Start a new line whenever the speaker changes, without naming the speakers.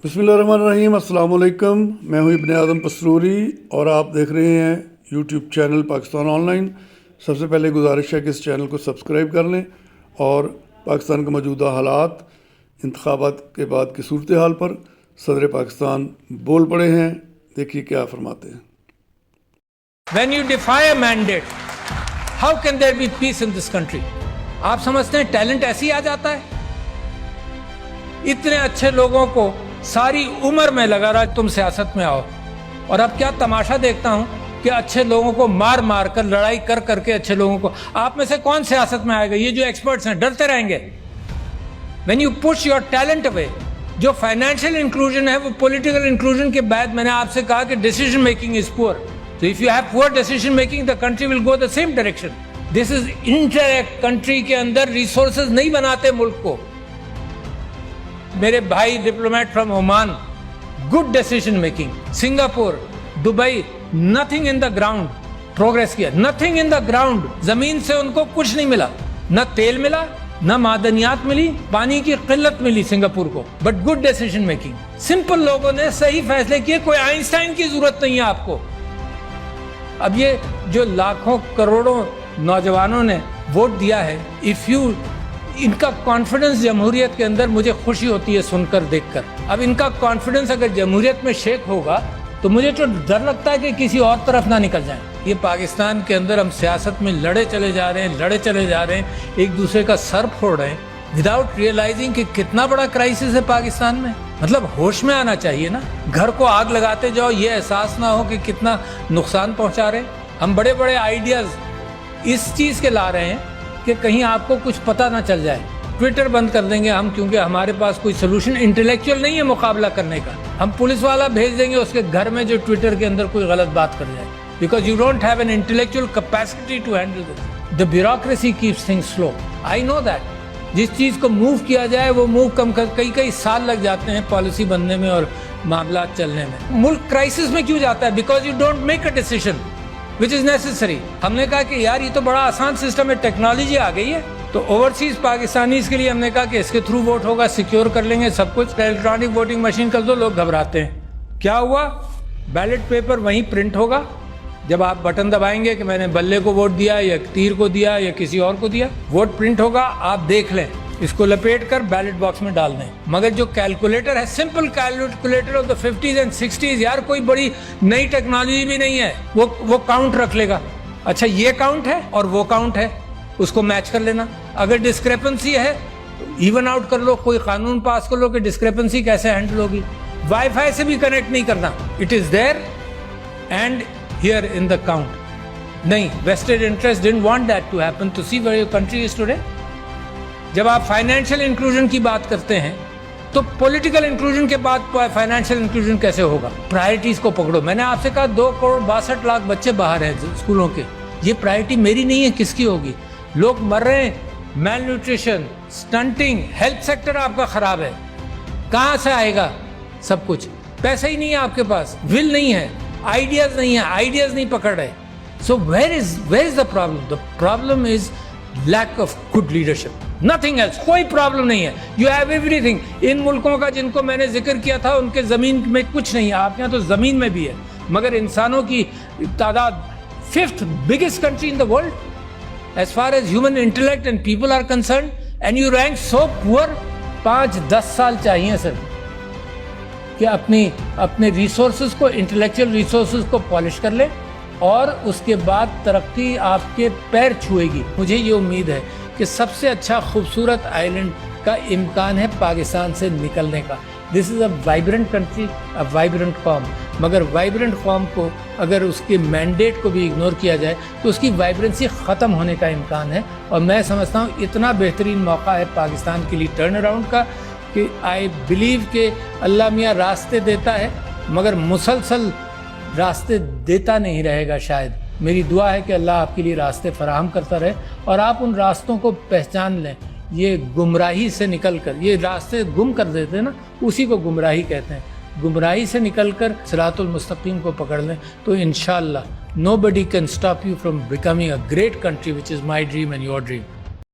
बिस्मिल्लाहिर्रहमानिर्रहीम, अस्सलाम वालेकुम। मैं हूँ इब्ने आदम पसरूरी और आप देख रहे हैं यूट्यूब चैनल पाकिस्तान ऑनलाइन। सबसे पहले गुजारिश है कि इस चैनल को सब्सक्राइब कर लें और पाकिस्तान के मौजूदा हालात, इंतखाबात के बाद की सूरत हाल पर सदर पाकिस्तान बोल पड़े हैं। देखिए क्या फरमाते हैं।
When you defy a mandate, how can there be peace in this country? आप समझते हैं टैलेंट ऐसे ही आ जाता है? इतने अच्छे लोगों को सारी उम्र में लगा रहा तुम सियासत में आओ, और अब क्या तमाशा देखता हूं कि अच्छे लोगों को मार मार कर, लड़ाई कर करके अच्छे लोगों को, आप में से कौन सियासत में आएगा? ये जो एक्सपर्ट्स हैं डरते रहेंगे। When you push your talent away, जो फाइनेंशियल इंक्लूजन है वो पॉलिटिकल इंक्लूजन के बाद मैंने आपसे कहा कि decision making is poor. So if you have poor decision making, the country will go the same direction. This is indirect country के अंदर resources नहीं बनाते मुल्क को। मेरे भाई diplomat from Oman, good decision making. Singapore, Dubai, nothing in the ground, progress किया, nothing in the ground. जमीन से उनको कुछ नहीं मिला, न तेल मिला, न मादनियात मिली, पानी की किल्लत मिली सिंगापुर को, but good decision making. Simple लोगों ने सही फैसले किए, कोई आइंस्टाइन की जरूरत नहीं है आपको। अब ये जो लाखों करोड़ों नौजवानों ने वोट दिया है, इफ यू, इनका कॉन्फिडेंस जमहूरियत के अंदर मुझे खुशी होती है सुनकर, देखकर। अब इनका कॉन्फिडेंस अगर जमहूरियत में शेक होगा तो मुझे तो डर लगता है कि किसी और तरफ ना निकल जाए। ये पाकिस्तान के अंदर हम सियासत में लड़े चले जा रहे हैं, एक दूसरे का सर फोड़ रहे हैं विदाउट रियलाइजिंग कि कितना बड़ा क्राइसिस है पाकिस्तान में। मतलब होश में आना चाहिए ना। घर को आग लगाते जाओ, ये एहसास ना हो कि कितना नुकसान पहुंचा रहे हैं। हम बड़े बड़े आइडियाज इस चीज के ला रहे हैं कि कहीं आपको कुछ पता ना चल जाए। ट्विटर बंद कर देंगे हम, क्योंकि हमारे पास कोई सोल्यूशन इंटेलेक्चुअल नहीं है मुकाबला करने का। हम पुलिस वाला भेज देंगे उसके घर में जो ट्विटर के अंदर कोई गलत बात कर जाए, because you don't have an intellectual capacity to handle this. The bureaucracy keeps things slow, I know that. जिस चीज को मूव किया जाए वो मूव कम कर, कई साल लग जाते हैं पॉलिसी बनने में और मामला चलने में। मुल्क क्राइसिस में क्यों जाता है? Because you don't make a decision which is necessary. हमने कहा कि यार ये तो बड़ा आसान सिस्टम है, टेक्नोलॉजी आ गई है, तो ओवरसीज पाकिस्तानीज के लिए हमने कहा कि इसके थ्रू वोट होगा, सिक्योर कर लेंगे सब कुछ, इलेक्ट्रॉनिक वोटिंग मशीन कर दो। लोग घबराते हैं। क्या हुआ? बैलेट पेपर वहीं प्रिंट होगा। जब आप बटन दबाएंगे कि मैंने बल्ले को वोट दिया या तीर को दिया या किसी और को दिया, वोट प्रिंट होगा, आप देख लें, इसको लपेट कर बैलेट बॉक्स में डाल दें। मगर जो कैलकुलेटर है, simple calculator of the 50s and 60s, यार कोई बड़ी नई टेक्नोलॉजी भी नहीं है, वो काउंट रख लेगा। अच्छा ये काउंट है और वो काउंट है, उसको मैच कर लेना। अगर डिस्क्रेपेंसी है इवन आउट कर लो, कोई कानून पास कर लो कि डिस्क्रेपेंसी कैसे हैंडल होगी। वाईफाई से भी कनेक्ट नहीं करना, it is there and here in the count. नहीं, vested interest didn't want that to happen. To see where your country is today. जब आप फाइनेंशियल इंक्लूजन की बात करते हैं तो पॉलिटिकल इंक्लूजन के बाद फाइनेंशियल इंक्लूजन कैसे होगा? प्रायोरिटीज को पकड़ो। मैंने आपसे कहा 2,62,00,000 बच्चे बाहर हैं स्कूलों के। ये प्रायोरिटी मेरी नहीं है, किसकी होगी? लोग मर रहे हैं, mail nutrition, stunting, health sector आपका खराब है। कहाँ से आएगा सब कुछ? पैसा ही नहीं है आपके पास, विल नहीं है, आइडियाज नहीं है, आइडियाज नहीं पकड़ रहे। So where is the problem? The problem is lack of good leadership, nothing else. कोई प्रॉब्लम नहीं है, यू हैव एवरीथिंग। इन मुल्कों का जिनको मैंने जिक्र किया था उनके जमीन में कुछ नहीं है, आपके यहाँ तो जमीन में भी है, मगर इंसानों की तादाद 5th biggest country in the world as far as human intellect and people are concern, and you rank so poor. 5-10 साल चाहिए सर कि अपने रिसोर्सेज को, इंटेलेक्चुअल रिसोर्सेज को पॉलिश कर ले और उसके बाद तरक्की आपके पैर छुएगी। मुझे ये उम्मीद है कि सबसे अच्छा खूबसूरत आइलैंड का इम्कान है पाकिस्तान से निकलने का। This is a vibrant country, a vibrant com. मगर वाइब्रेंट कॉम को अगर उसके मैंडेट को भी इग्नोर किया जाए तो उसकी वाइब्रेंसी ख़त्म होने का इम्कान है। और मैं समझता हूँ इतना बेहतरीन मौका है पाकिस्तान के लिए टर्न अराउंड का कि आई बिलीव कि अल्लाह मियाँ रास्ते देता है मगर मुसलसल रास्ते देता नहीं रहेगा शायद। मेरी दुआ है कि अल्लाह आपके लिए रास्ते फराहम करता रहे और आप उन रास्तों को पहचान लें। ये गुमराही से निकलकर, ये रास्ते गुम कर देते हैं ना, उसी को गुमराही कहते हैं। गुमराही से निकलकर सिरातुल मुस्तकीम को पकड़ लें तो इंशाअल्लाह nobody can stop you from becoming a great country, which is my dream and your dream.